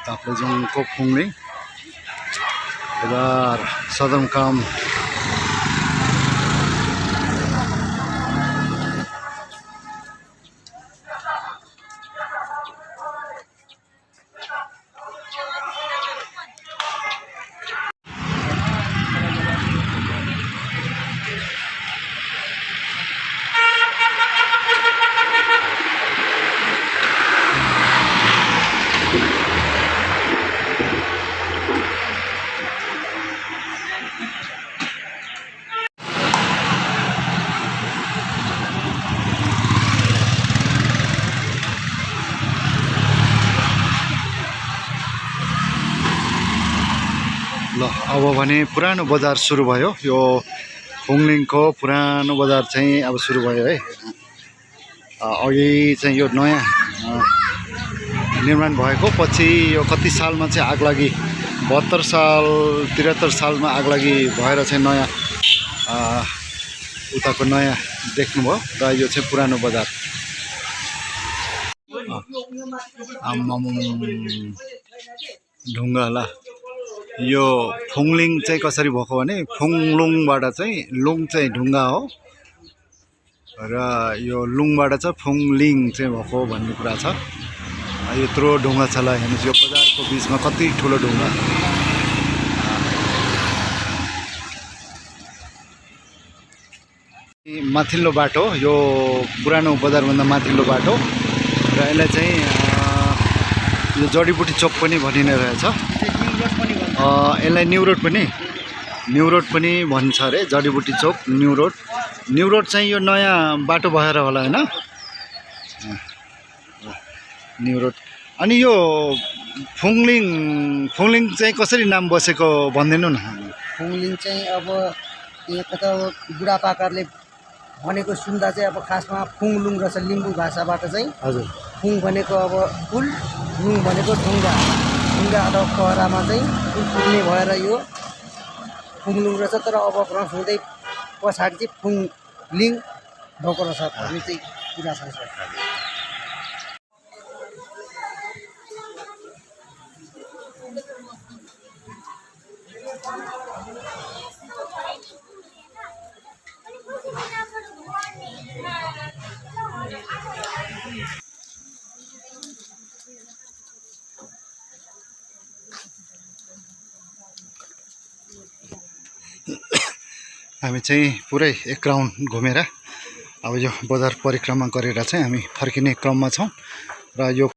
ताप्लेजुङको फुङलिङ बजार सदरमुकाम ल अब भने पुरानो बजार सुरु भयो। यो फुङलिङको पुरानो बजार चाहिँ अब सुरु भयो है। अघि चाहिँ यो नयाँ निर्माण भएको पछि यो कति सालमा चाहिँ आगलागी 72 साल 73 सालमा आगलागी भएर चाहिँ नयाँ उताको नयाँ देख्नुभयो र यो चाहिँ पुरानो बजार। ढुङ्गा ल यो फुङलिङ चाहिँ कसरी भएको भने फुङलुङबाट चाहिँ लुङ चाहिँ ढुङ्गा हो र यो लुङबाट चाहिँ फुङलिङ चाहिँ भएको भन्ने कुरा छ। यत्रो ढुङ्गा छ ल हेर्नुहोस्, यो बजारको बिचमा कति ठुलो ढुङ्गा। माथिल्लो बाटो, यो पुरानो बजारभन्दा माथिल्लो बाटो र यसलाई चाहिँ यो जडीबुटी चोक पनि भनिने रहेछ। यसलाई न्यू रोड पनि भन्छ अरे, जडीबुटी चोक न्यू रोड चाहिँ यो नयाँ बाटो भएर होला हैन, न्यू रोड। अनि यो फुङलिङ चाहिँ कसरी नाम बसेको भनिदिनु न। फुङलिङ चाहिँ अब यता त बुढापाकाले भनेको सुन्दा चाहिँ अब खासमा फुङलुङ रहेछ लिम्बू भाषाबाट चाहिँ। हजुर। फुङ भनेको अब फुल, लुङ भनेको ढुङ्गा अथवा कहरामा चाहिँ फुल फुल्ने भएर यो फुङलुङ रहेछ। तर अब क्रस हुँदै पछाडि चाहिँ फुङलिङ भएको रहेछ भन्ने चाहिँ कुरा छ। हामी चाहिँ पुरै एक राउन्ड घुमेर अब यो बजार परिक्रमा गरेर चाहिँ हामी फर्किने क्रममा छौँ र यो